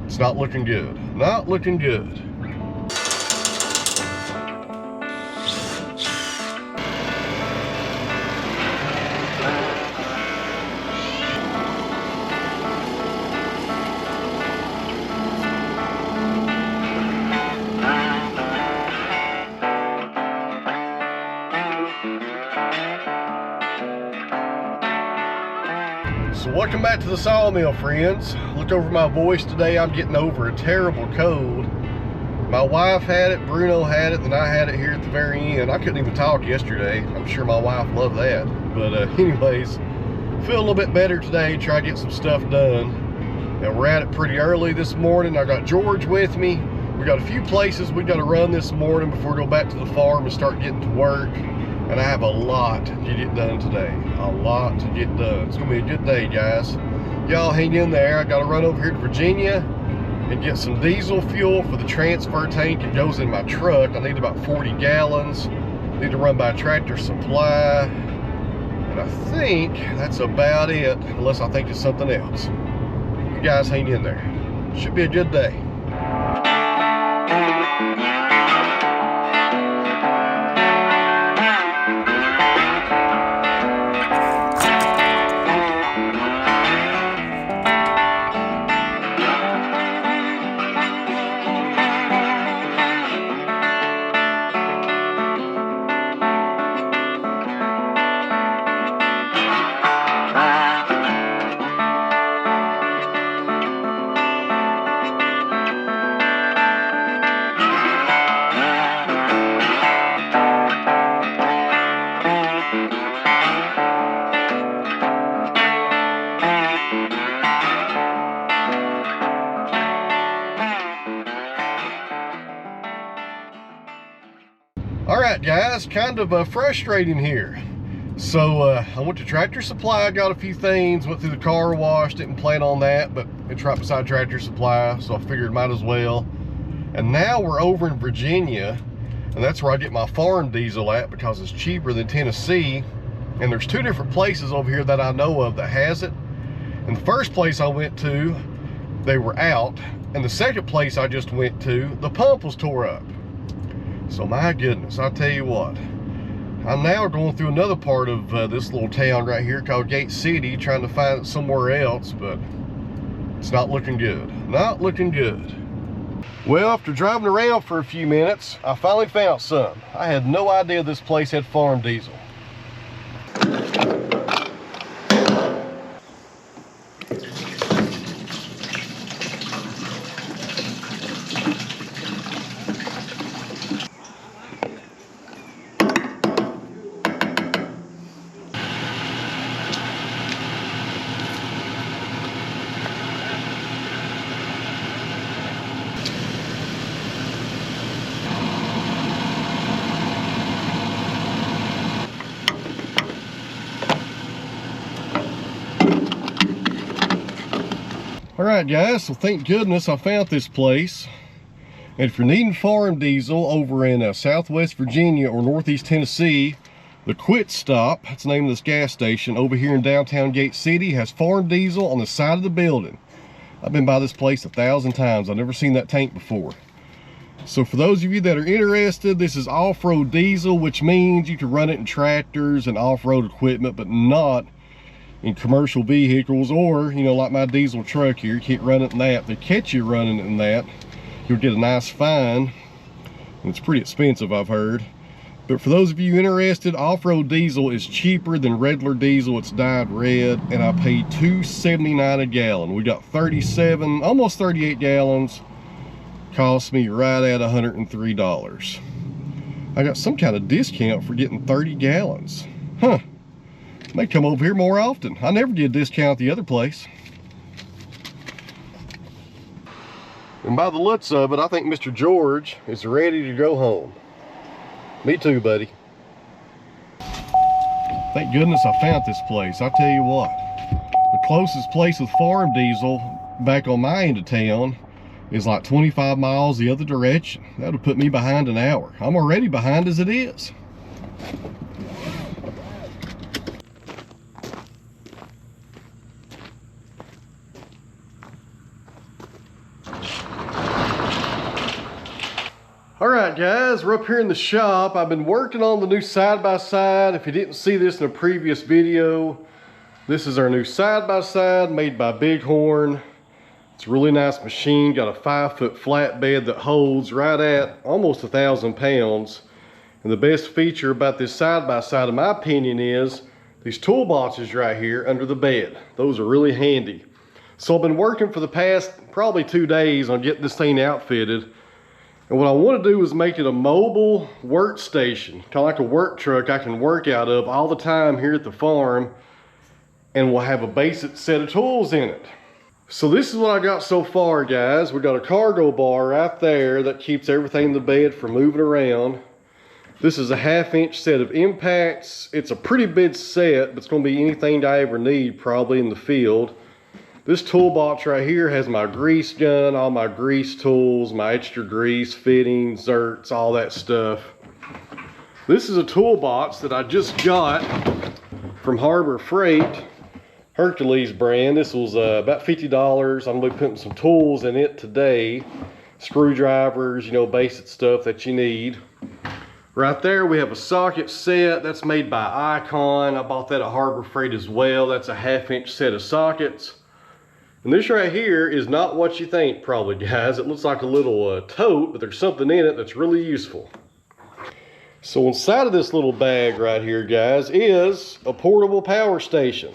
It's not looking good. Not looking good. So welcome back to the Sawmill, friends. Look over my voice today. I'm getting over a terrible cold. My wife had it, Bruno had it, and I had it here at the very end. I couldn't even talk yesterday. I'm sure my wife loved that. But anyways, feel a little bit better today. Try to get some stuff done. And we're at it pretty early this morning. I got George with me. We got a few places we got to run this morning before we go back to the farm and start getting to work. And I have a lot to get done today. A lot to get done. It's gonna be a good day, guys. Y'all hang in there. I gotta run over here to Virginia and get some diesel fuel for the transfer tank. It goes in my truck. I need about 40 gallons. Need to run by Tractor Supply. And I think that's about it, unless I think it's something else. You guys hang in there. Should be a good day. Alright guys, kind of frustrating here. So I went to Tractor Supply, got a few things, went through the car wash, didn't plan on that, but it's right beside Tractor Supply, so I figured might as well. And now we're over in Virginia, and that's where I get my farm diesel at because it's cheaper than Tennessee. And there's two different places over here that I know of that has it. And the first place I went to, they were out. And the second place I just went to, the pump was tore up. So my goodness, I'll tell you what, I'm now going through another part of this little town right here called Gate City, trying to find it somewhere else, but it's not looking good. Not looking good. Well, after driving around for a few minutes, I finally found some. I had no idea this place had farm diesel. Alright guys, so thank goodness I found this place. And if you're needing farm diesel over in Southwest Virginia or Northeast Tennessee, the Quit Stop, that's the name of this gas station, over here in downtown Gate City, has farm diesel on the side of the building. I've been by this place 1,000 times. I've never seen that tank before. So for those of you that are interested, this is off-road diesel, which means you can run it in tractors and off-road equipment, but not in commercial vehicles, or you know, like my diesel truck here, you can't run it in that. If they catch you running it in that, you'll get a nice fine, and it's pretty expensive, I've heard. But for those of you interested, off-road diesel is cheaper than regular diesel. It's dyed red, and I paid $2.79 a gallon. We got 37, almost 38 gallons. Cost me right at $103. I got some kind of discount for getting 30 gallons. Huh. May come over here more often. I never get a discount at the other place. And by the looks of it, I think Mr. George is ready to go home. Me too, buddy. Thank goodness I found this place. I tell you what, the closest place with farm diesel back on my end of town is like 25 miles the other direction. That would put me behind an hour. I'm already behind as it is. Alright guys, we're up here in the shop. I've been working on the new side-by-side. If you didn't see this in a previous video, this is our new side-by-side made by Bighorn. It's a really nice machine, got a 5-foot flatbed that holds right at almost 1,000 pounds. And the best feature about this side-by-side, in my opinion, is these toolboxes right here under the bed. Those are really handy. So I've been working for the past probably 2 days on getting this thing outfitted. And what I want to do is make it a mobile workstation, kind of like a work truck I can work out of all the time here at the farm, and we'll have a basic set of tools in it. So this is what I got so far, guys. We got a cargo bar right there that keeps everything in the bed from moving around. This is a 1/2-inch set of impacts. It's a pretty big set, but it's going to be anything I ever need probably in the field. This toolbox right here has my grease gun, all my grease tools, my extra grease, fittings, zerks, all that stuff. This is a toolbox that I just got from Harbor Freight, Hercules brand. This was about $50. I'm going to be putting some tools in it today. Screwdrivers, you know, basic stuff that you need. Right there we have a socket set that's made by Icon. I bought that at Harbor Freight as well. That's a 1/2-inch set of sockets. And this right here is not what you think probably, guys. It looks like a little tote, but there's something in it that's really useful. So inside of this little bag right here, guys, is a portable power station.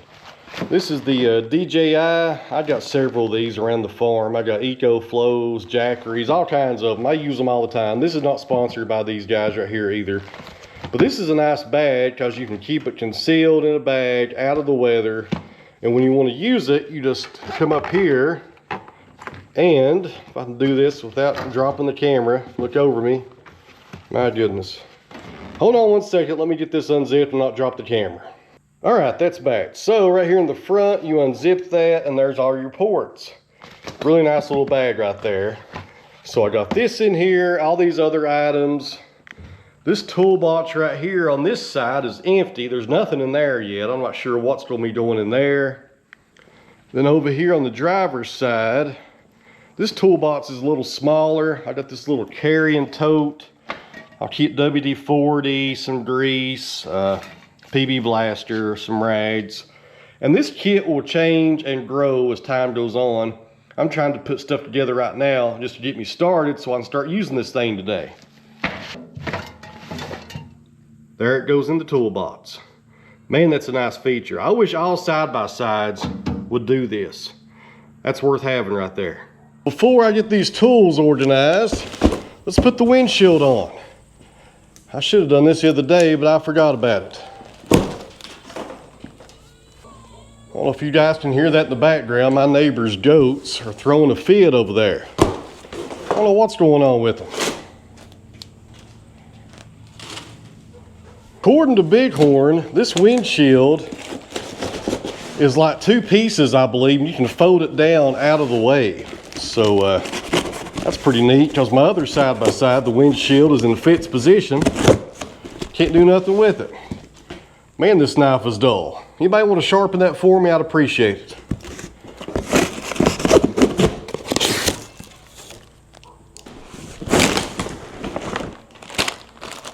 This is the DJI. I got several of these around the farm. I got EcoFlows, Jackeries, all kinds of them. I use them all the time. This is not sponsored by these guys right here either. But this is a nice bag because you can keep it concealed in a bag out of the weather. And when you want to use it, you just come up here, and if I can do this without dropping the camera, look over me. My goodness. Hold on one second, let me get this unzipped and not drop the camera. All right, that's back. So right here in the front, you unzip that and there's all your ports. Really nice little bag right there. So I got this in here, all these other items. This toolbox right here on this side is empty. There's nothing in there yet. I'm not sure what's going to be going in there. Then over here on the driver's side, this toolbox is a little smaller. I got this little carrying tote. I'll keep WD-40, some grease, PB blaster, some rags. And this kit will change and grow as time goes on. I'm trying to put stuff together right now just to get me started so I can start using this thing today. There it goes in the toolbox. Man, that's a nice feature. I wish all side-by-sides would do this. That's worth having right there. Before I get these tools organized, let's put the windshield on. I should have done this the other day, but I forgot about it. I don't know if you guys can hear that in the background. My neighbor's goats are throwing a fit over there. I don't know what's going on with them. According to Bighorn, this windshield is like 2 pieces, I believe, and you can fold it down out of the way. So that's pretty neat because my other side-by-side, the windshield is in a fixed position. Can't do nothing with it. Man, this knife is dull. Anybody want to sharpen that for me? I'd appreciate it.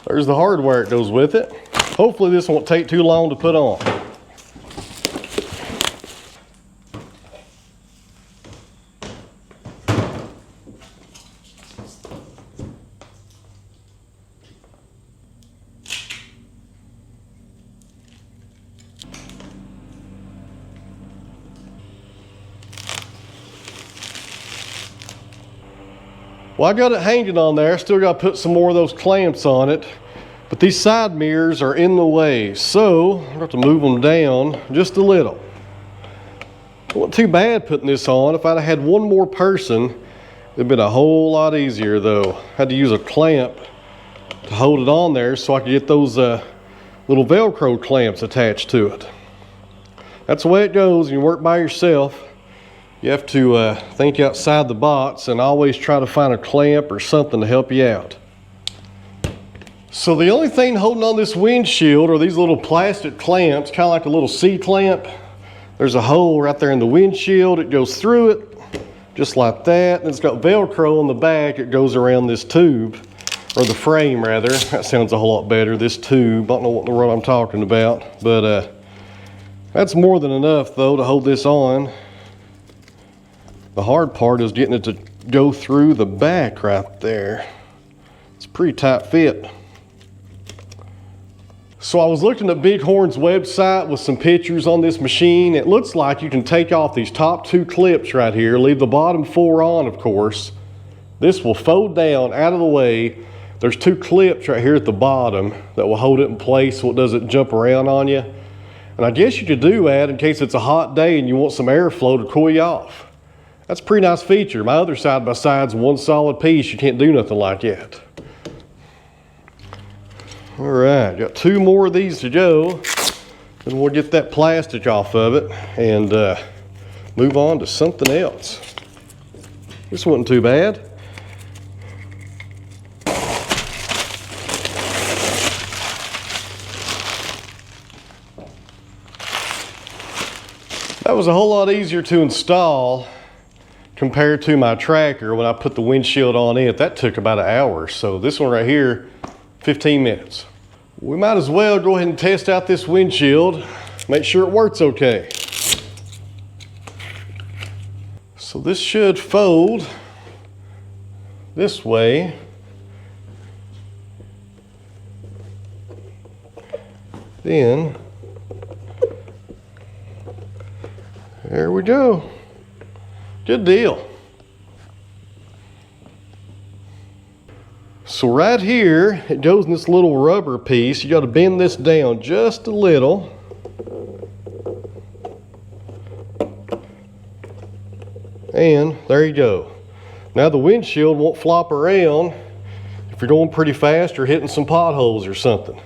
There's the hardware that goes with it. Hopefully this won't take too long to put on. Well, I got it hanging on there. Still got to put some more of those clamps on it. But these side mirrors are in the way, so I'm going to have to move them down just a little. It wasn't too bad putting this on. If I'd have had one more person, it'd been a whole lot easier though. Had to use a clamp to hold it on there so I could get those little Velcro clamps attached to it. That's the way it goes when you work by yourself. You have to think outside the box and always try to find a clamp or something to help you out. So the only thing holding on this windshield are these little plastic clamps, kind of like a little C-clamp. There's a hole right there in the windshield. It goes through it, just like that. And it's got Velcro on the back. It goes around this tube. or the frame rather. That sounds a whole lot better. This tube, I don't know what in the world I'm talking about, but that's more than enough though to hold this on. The hard part is getting it to go through the back right there. It's a pretty tight fit. So I was looking at Bighorn's website with some pictures on this machine. It looks like you can take off these top 2 clips right here, leave the bottom 4 on, of course. This will fold down out of the way. There's 2 clips right here at the bottom that will hold it in place so it doesn't jump around on you. And I guess you could do that in case it's a hot day and you want some airflow to cool you off. That's a pretty nice feature. My other side-by-side's one solid piece. You can't do nothing like that. All right, got 2 more of these to go. Then we'll get that plastic off of it and move on to something else. This wasn't too bad. That was a whole lot easier to install compared to my tracker when I put the windshield on it. That took about an hour. So this one right here, 15 minutes. We might as well go ahead and test out this windshield, make sure it works okay. So this should fold this way. Then, there we go. Good deal. So right here, it goes in this little rubber piece. You got to bend this down just a little. And there you go. Now the windshield won't flop around if you're going pretty fast or hitting some potholes or something.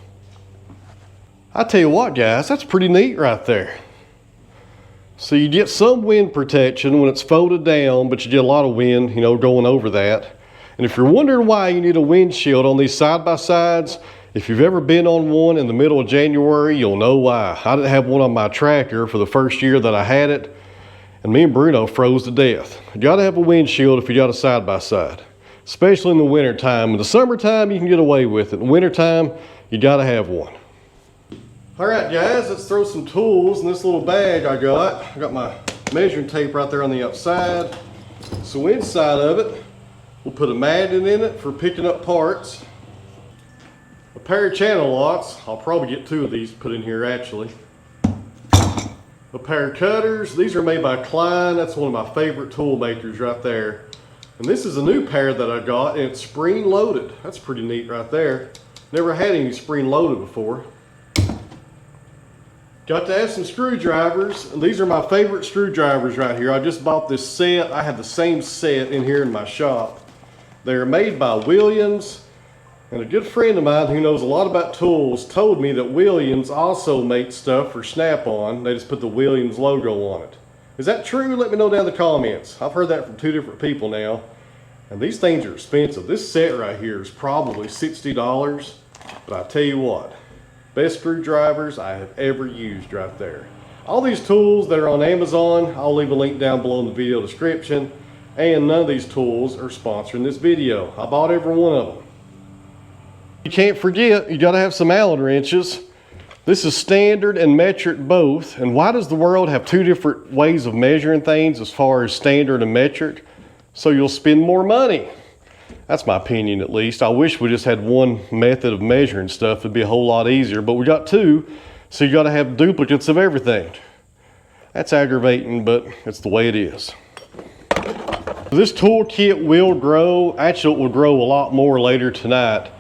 I tell you what, guys, that's pretty neat right there. So you get some wind protection when it's folded down, but you get a lot of wind, you know, going over that. And if you're wondering why you need a windshield on these side-by-sides, if you've ever been on one in the middle of January, you'll know why. I didn't have one on my tracker for the first year that I had it, and me and Bruno froze to death. You gotta have a windshield if you got a side-by-side, especially in the wintertime. In the summertime, you can get away with it. In the wintertime, you gotta have one. All right, guys, let's throw some tools in this little bag I got. I got my measuring tape right there on the outside. So inside of it, we'll put a magnet in it for picking up parts. A pair of channel locks. I'll probably get 2 of these put in here actually. A pair of cutters. These are made by Klein. That's one of my favorite tool makers right there. And this is a new pair that I got, and it's spring loaded. That's pretty neat right there. Never had any spring loaded before. Got to have some screwdrivers, and these are my favorite screwdrivers right here. I just bought this set. I have the same set in here in my shop. They're made by Williams, and a good friend of mine who knows a lot about tools told me that Williams also makes stuff for Snap-on. They just put the Williams logo on it. Is that true? Let me know down in the comments. I've heard that from 2 different people now. And these things are expensive. This set right here is probably $60, but I tell you what, best screwdrivers I have ever used right there. All these tools that are on Amazon, I'll leave a link down below in the video description, and none of these tools are sponsoring this video. I bought every one of them. You can't forget, you gotta have some Allen wrenches. This is standard and metric both. And why does the world have 2 different ways of measuring things as far as standard and metric? So you'll spend more money. That's my opinion, at least. I wish we just had one method of measuring stuff. It'd be a whole lot easier, but we got 2, so you got to have duplicates of everything. That's aggravating, but it's the way it is. This tool kit will grow. Actually, it will grow a lot more later tonight.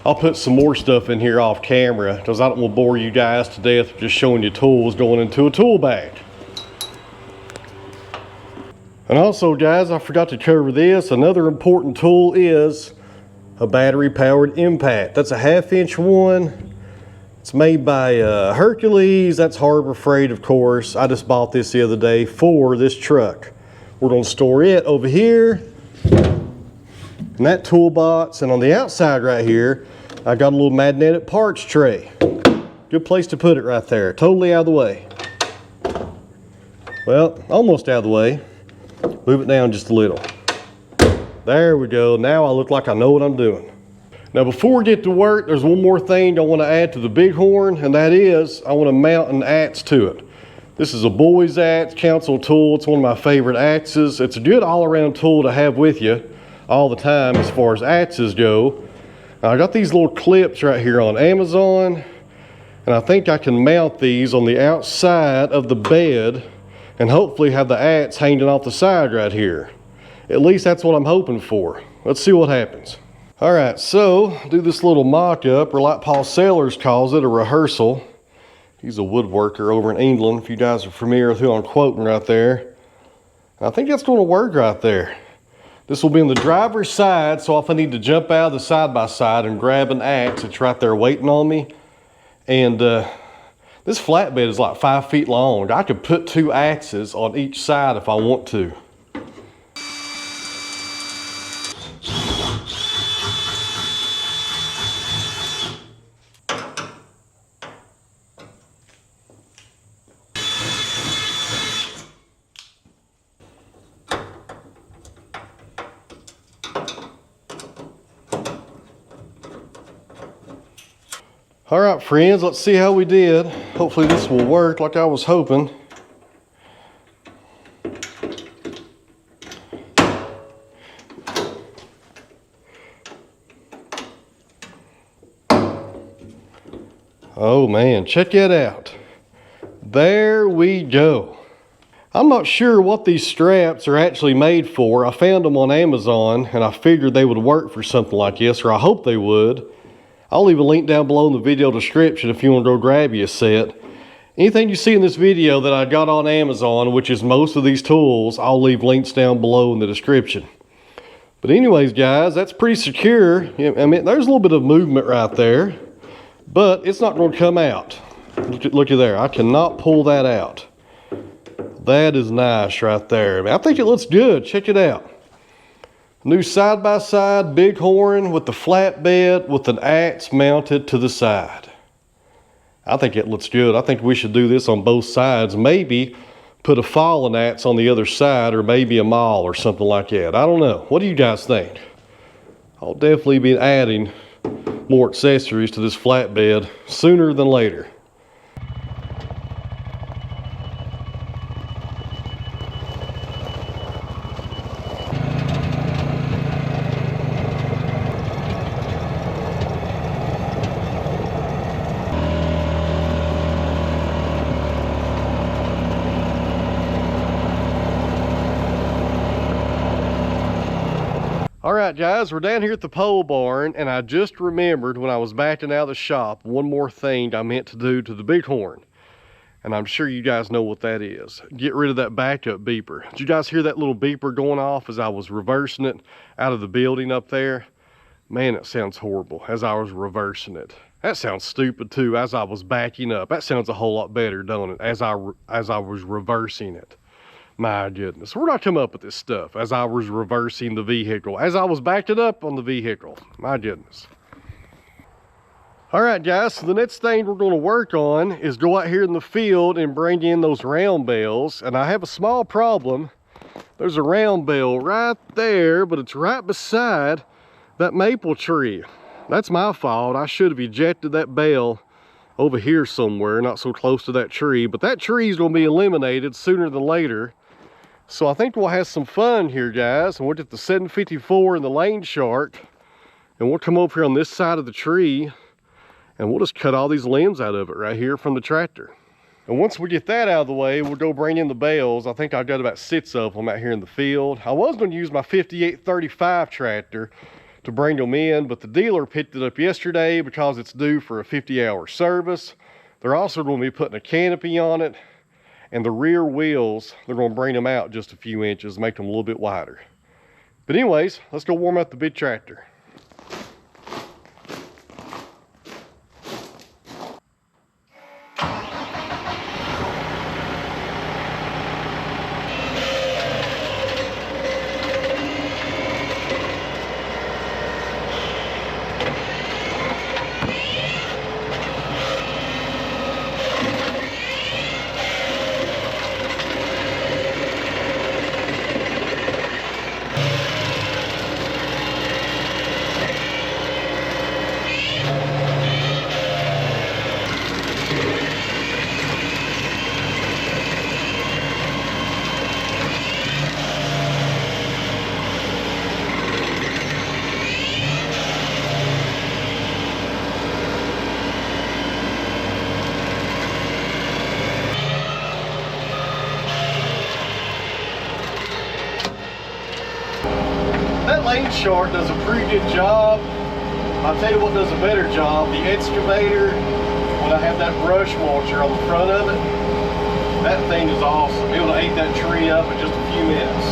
I'll put some more stuff in here off camera because I don't want to bore you guys to death just showing you tools going into a tool bag. And also, guys, I forgot to cover this. Another important tool is a battery-powered impact. That's a 1/2-inch one. It's made by Hercules. That's Harbor Freight, of course. I just bought this the other day for this truck. We're going to store it over here in that toolbox. And on the outside right here, I got a little magnetic parts tray. Good place to put it right there. Totally out of the way. Well, almost out of the way. Move it down just a little. There we go. Now I look like I know what I'm doing. Now before we get to work, there's one more thing I want to add to the Bighorn, and that is I want to mount an adze to it. This is a boy's adze, council tool. It's one of my favorite adzes. It's a good all-around tool to have with you all the time as far as adzes go. Now, I got these little clips right here on Amazon, and I think I can mount these on the outside of the bed and hopefully have the adze hanging off the side right here. At least that's what I'm hoping for. Let's see what happens. All right, so do this little mock-up, or like Paul Sellers calls it, a rehearsal. He's a woodworker over in England, if you guys are familiar with who I'm quoting right there. I think that's going to work right there. This will be on the driver's side, so if I need to jump out of the side-by-side and grab an adze, it's right there waiting on me. And this flatbed is like 5 feet long. I could put 2 adzes on each side if I want to. All right, friends, let's see how we did. Hopefully this will work like I was hoping. Oh man, check it out. There we go. I'm not sure what these straps are actually made for. I found them on Amazon and I figured they would work for something like this, or I hope they would. I'll leave a link down below in the video description if you want to go grab you a set. Anything you see in this video that I got on Amazon, which is most of these tools, I'll leave links down below in the description. But anyways, guys, that's pretty secure. I mean, there's a little bit of movement right there, but it's not going to come out. Look at there. I cannot pull that out. That is nice right there. I mean, I think it looks good. Check it out. New side-by-side Bighorn with the flatbed with an adze mounted to the side. I think it looks good. I think we should do this on both sides. Maybe put a fallen adze on the other side, or maybe a maul or something like that. I don't know. What do you guys think? I'll definitely be adding more accessories to this flatbed sooner than later. All right, guys, we're down here at the pole barn, and I just remembered when I was backing out of the shop, one more thing I meant to do to the Bighorn. And I'm sure you guys know what that is. Get rid of that backup beeper. Did you guys hear that little beeper going off as I was reversing it out of the building up there? Man, it sounds horrible as I was reversing it. That sounds stupid too, as I was backing up. That sounds a whole lot better, don't it, as I was reversing it. My goodness, where'd I come up with this stuff as I was reversing the vehicle, as I was backing up on the vehicle? My goodness. All right, guys, so the next thing we're going to work on is go out here in the field and bring in those round bales. And I have a small problem. There's a round bale right there, but it's right beside that maple tree. That's my fault. I should have ejected that bale over here somewhere, not so close to that tree. But that tree is going to be eliminated sooner than later. So I think we'll have some fun here, guys. And we'll get the 754 and the lane shark, and we'll come over here on this side of the tree, and we'll just cut all these limbs out of it right here from the tractor. And once we get that out of the way, we'll go bring in the bales. I think I've got about 6 of them out here in the field. I was going to use my 5835 tractor to bring them in, but the dealer picked it up yesterday because it's due for a 50-hour service. They're also going to be putting a canopy on it. And the rear wheels, they're going to bring them out just a few inches, make them a little bit wider. But anyways, let's go warm up the big tractor. that lane chart does a pretty good job. I'll tell you what does a better job. The excavator, when I have that brush washer on the front of it, that thing is awesome. It will ate that tree up in just a few minutes.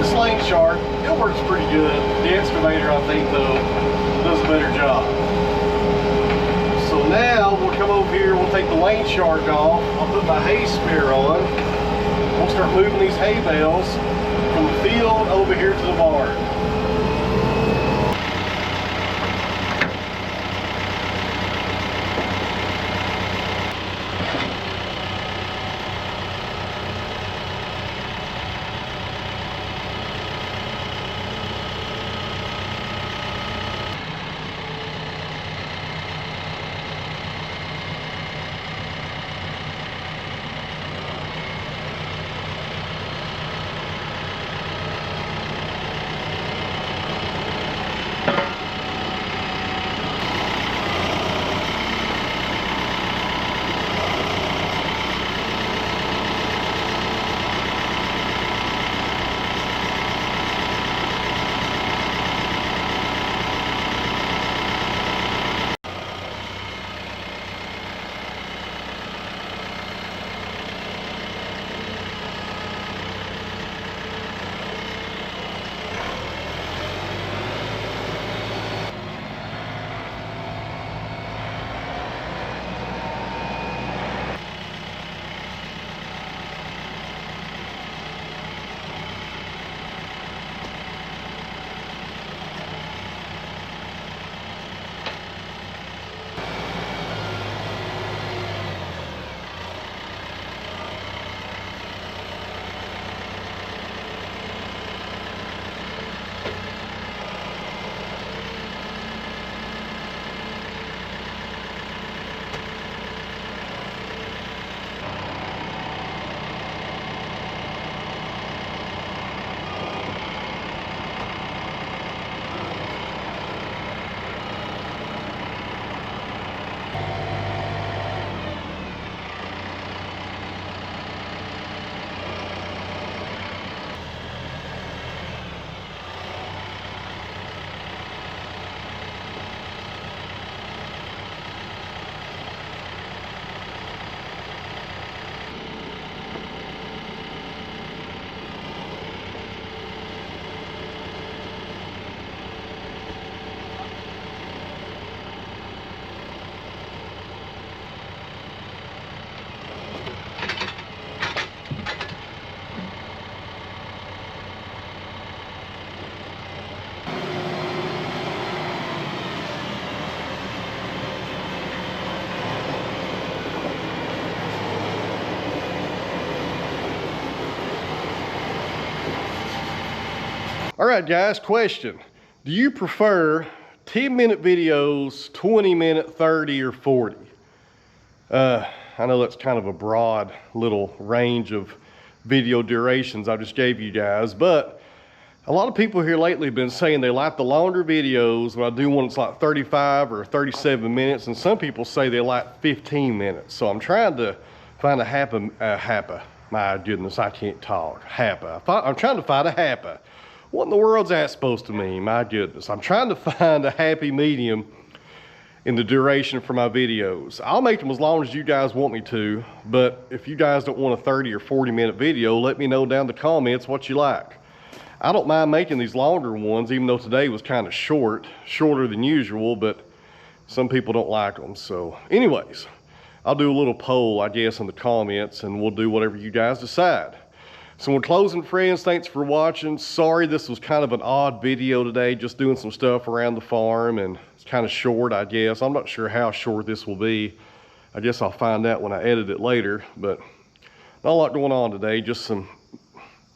This lane chart, it works pretty good. The excavator, I think, though, does a better job. So now we'll come over here, we'll take the lane chart off. I'll put my hay spear on. We'll start moving these hay bales from the field over here to the barn. All right, guys, question. Do you prefer 10-minute videos, 20-minute, 30, or 40? I know that's kind of a broad little range of video durations I just gave you guys, but a lot of people here lately have been saying they like the longer videos, but I do one that's like 35 or 37 minutes, and some people say they like 15 minutes. So I'm trying to find my goodness, I can't talk. I'm trying to find a happy. What in the world's that supposed to mean? My goodness. I'm trying to find a happy medium in the duration for my videos. I'll make them as long as you guys want me to, but if you guys don't want a 30 or 40-minute video, let me know down in the comments what you like. I don't mind making these longer ones, even though today was kind of shorter than usual, but some people don't like them. So anyways, I'll do a little poll, I guess, in the comments, and we'll do whatever you guys decide. So in closing, friends, thanks for watching. Sorry this was kind of an odd video today, just doing some stuff around the farm, and it's kind of short, I guess. I'm not sure how short this will be. I guess I'll find out when I edit it later, but not a lot going on today, just some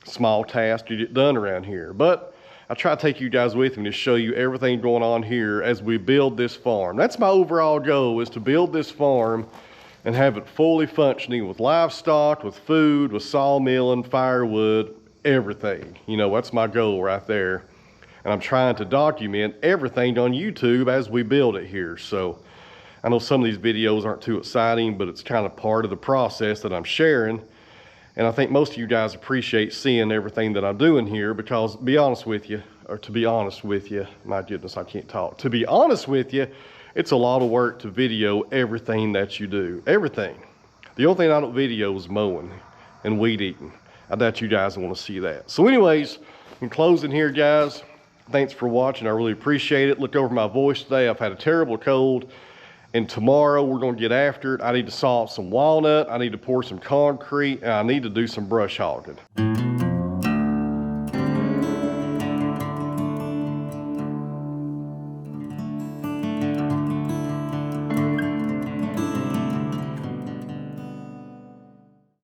small tasks to get done around here. But I try to take you guys with me to show you everything going on here as we build this farm. That's my overall goal, is to build this farm and have it fully functioning with livestock, with food, with sawmilling, firewood, everything. You know, that's my goal right there. And I'm trying to document everything on YouTube as we build it here. So I know some of these videos aren't too exciting, but it's kind of part of the process that I'm sharing. And I think most of you guys appreciate seeing everything that I'm doing here because, to be honest with you, or to be honest with you, my goodness, I can't talk. To be honest with you, it's a lot of work to video everything that you do, everything. The only thing I don't video is mowing and weed eating. I doubt you guys want to see that. So anyways, in closing here, guys, thanks for watching. I really appreciate it. Look over my voice today. I've had a terrible cold. And tomorrow we're going to get after it. I need to saw off some walnut. I need to pour some concrete. And I need to do some brush hogging.